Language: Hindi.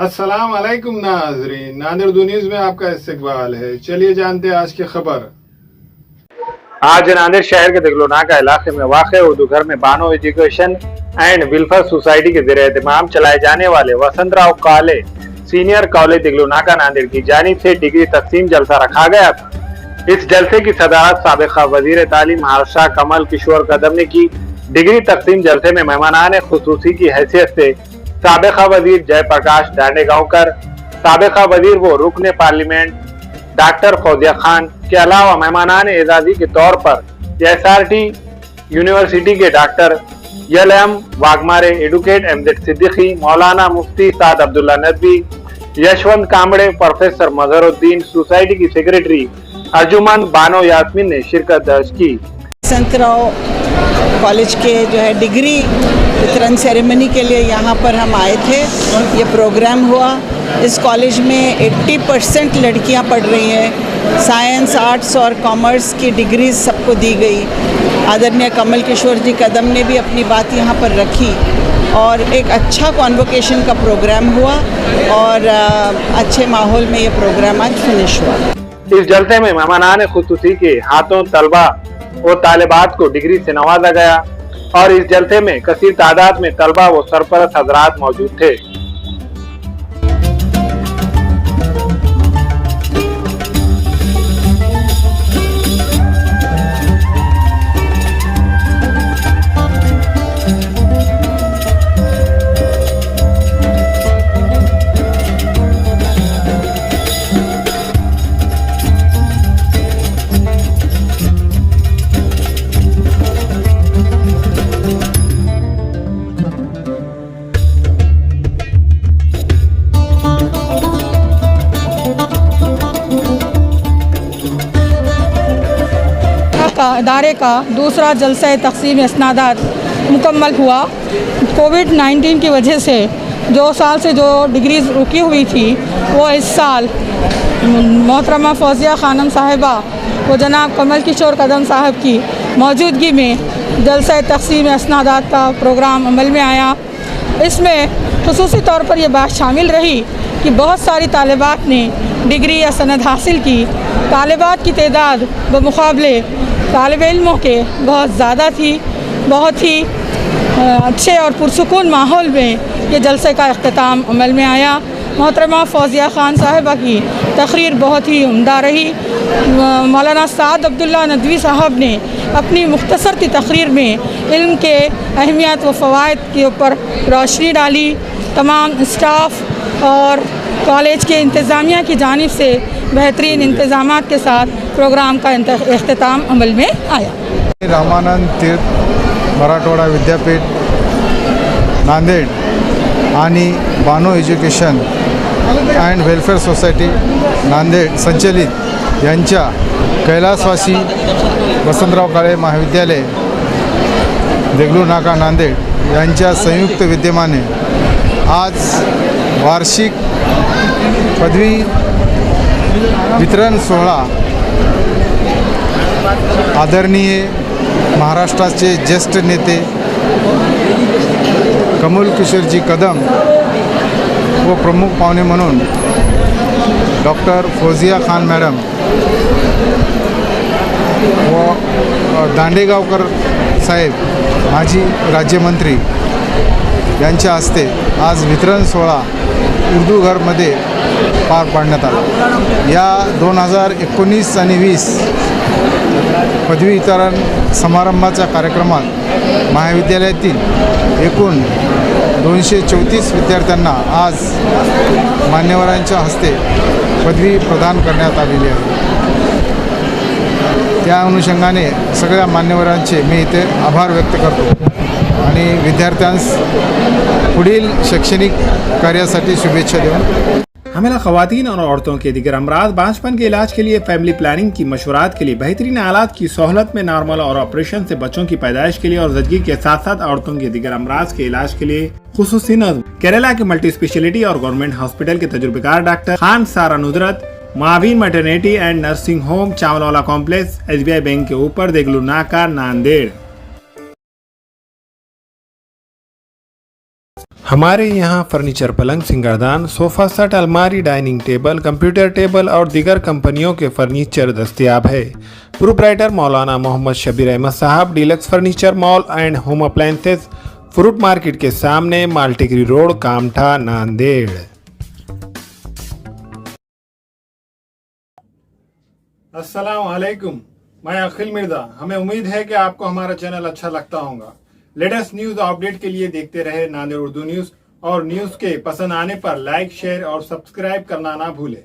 अस्सलाम वालेकुम नाज़रीन, नादिर दुनीज़ में आपका इस्तकबाल है। चलिए जानते हैं आज की खबर। आज नांदेड़ शहर के दिगलोनाका इलाके में वाक़ उर्दू घर में Bano education and welfare society के ज़रिए एहतमाम चलाए जाने वाले वसंतराव काले सीनियर कॉलेज दिगलोनाका नांदेड़ की जानिब से डिग्री तकसीम जलसा रखा गया था। इस जलसे की सदारत साबिक़ा वज़ीर तालीम महाराष्ट्र कमल किशोर कदम ने की। डिग्री तकसीम जलसे में मेहमानान खुसूसी की हैसियत से साबिक़ा वज़ीर जयप्रकाश दांडेगांवकर, साबिक़ा वज़ीर व रुकन पार्लियामेंट डॉक्टर फौजिया खान के अलावा मेहमानान एजाजी के तौर पर SRT यूनिवर्सिटी के doctor LM Waghmare, advocate MZ Siddiqui, मौलाना मुफ्ती साद अब्दुल्ला नदवी, यशवंत कामड़े, प्रोफेसर मजहरुद्दीन, सोसाइटी की सेक्रेटरी अर्जुमन बानो यास्मीन ने शिरकत दर्ज की। वसंतराव कॉलेज के जो है डिग्री वितरण सेरेमनी के लिए यहाँ पर हम आए थे। ये प्रोग्राम हुआ। इस कॉलेज में 80% लड़कियाँ पढ़ रही हैं। साइंस, आर्ट्स और कॉमर्स की डिग्रीज सबको दी गई। आदरणीय कमल किशोर जी कदम ने भी अपनी बात यहाँ पर रखी और एक अच्छा कॉन्वोकेशन का प्रोग्राम हुआ और अच्छे माहौल में ये प्रोग्राम आज फिनिश हुआ। इस जलसे में मेहमानान खुसूसी के हाथों तलबा और तालिबात को डिग्री से नवाजा गया और इस जलसे में कसीर तादाद में तलबा व सरपरस्त हजरात मौजूद थे। इदारे का दूसरा जलसा तक़सीम इस्नादात मुकम्मल हुआ। कोविड-19 की वजह से 2 साल से जो डिग्रीज रुकी हुई थी वो इस साल मोहतरमा फौजिया खानम साहिबा व जनाब कमल किशोर कदम साहब की मौजूदगी में जलसा तक़सीम इस्नादात का प्रोग्राम अमल में आया। इसमें खुसूसी तौर पर यह बात शामिल रही कि बहुत सारी तालिबात ने डिग्री या सनद हासिल की। तालिबात की तादाद बमुकाबले तालिब इल्मों के बहुत ज़्यादा थी। बहुत ही अच्छे और पुरसुकून माहौल में ये जलसे का अख्तिताम अमल में आया। मोहतरमा फौजिया खान साहिबा की तकरीर बहुत ही उम्दा रही। मौलाना साद अब्दुल्ला नदवी साहब ने अपनी मुख्तसर की तकरीर में इल्म के अहमियत व फ़वाइद के ऊपर रोशनी डाली। तमाम स्टाफ और कॉलेज के इंतज़ामिया की जानिब से बेहतरीन इंतज़ामात के साथ प्रोग्राम का इख्तिताम अमल में आया। रामानंद तीर्थ मराठवाडा विद्यापीठ नांदेड़ आणि Bano education and welfare society Nanded संचलित यांच्या कैलासवासी वसंतराव काळे महाविद्यालय देगलूनाका नांदेड़ यांच्या संयुक्त विद्यमाने आज वार्षिक पदवी वितरण सोहळा आदरणीय महाराष्ट्राचे ज्येष्ठ नेते कमल किशोरजी कदम व प्रमुख पाहुणे म्हणून डॉक्टर फौजिया खान मॅडम व दांडेगावकर साहेब माजी राज्यमंत्री यांच्या हस्ते आज वितरण सोहळा उर्दू घरमध्ये पार पाडण्यात आला। या 2019 आणि 20 पदवी वितरण समारंभाच्या कार्यक्रमात महाविद्यालयातील एकूण 234 विद्यार्थ्यांना आज मान्यवरांच्या हस्ते पदवी प्रदान करण्यात आलेली आहे। त्या अनुषंगाने सगळ्या मान्यवरांचे मी इथे आभार व्यक्त करतो आणि विद्यार्थ्यांस पुढील शैक्षणिक कार्यासाठी शुभेच्छा देऊन हमें ख़वातीन और औरतों के दिगर अमराज बांझपन के इलाज के लिए फैमिली प्लानिंग की मशवरात के लिए बेहतरीन आलात की सहूलत में नॉर्मल और ऑपरेशन से बच्चों की पैदाइश के लिए और ज़चगी के साथ साथ औरतों के दिगर अमराज के इलाज के लिए खुसूसी नज़्म केरला के मल्टी स्पेशलिटी और गवर्नमेंट हॉस्पिटल के तजुर्बेकार doctor Khan Sara Nuzrat Maveen maternity and nursing home Chawalwala complex SBI bank के ऊपर देगलूनाका नांदेड़। हमारे यहाँ फर्नीचर, पलंग, सिंगारदान, सोफा सेट, अलमारी, डाइनिंग टेबल, कंप्यूटर टेबल और दीगर कंपनियों के फर्नीचर दस्तयाब है। प्रोप्राइटर मौलाना मोहम्मद शबीर अहमद साहब, deluxe furniture mall and home appliances, fruit market के सामने, माल्टीगिरी रोड, कामठा, नांदेड़। अस्सलाम वालेकुम, मैं अखिल मिर्जा। हमें उम्मीद है कि आपको हमारा चैनल अच्छा लगता होगा। लेटेस्ट न्यूज अपडेट के लिए देखते रहे नांदेड़ उर्दू न्यूज, और न्यूज के पसंद आने पर लाइक, शेयर और सब्सक्राइब करना ना भूलें।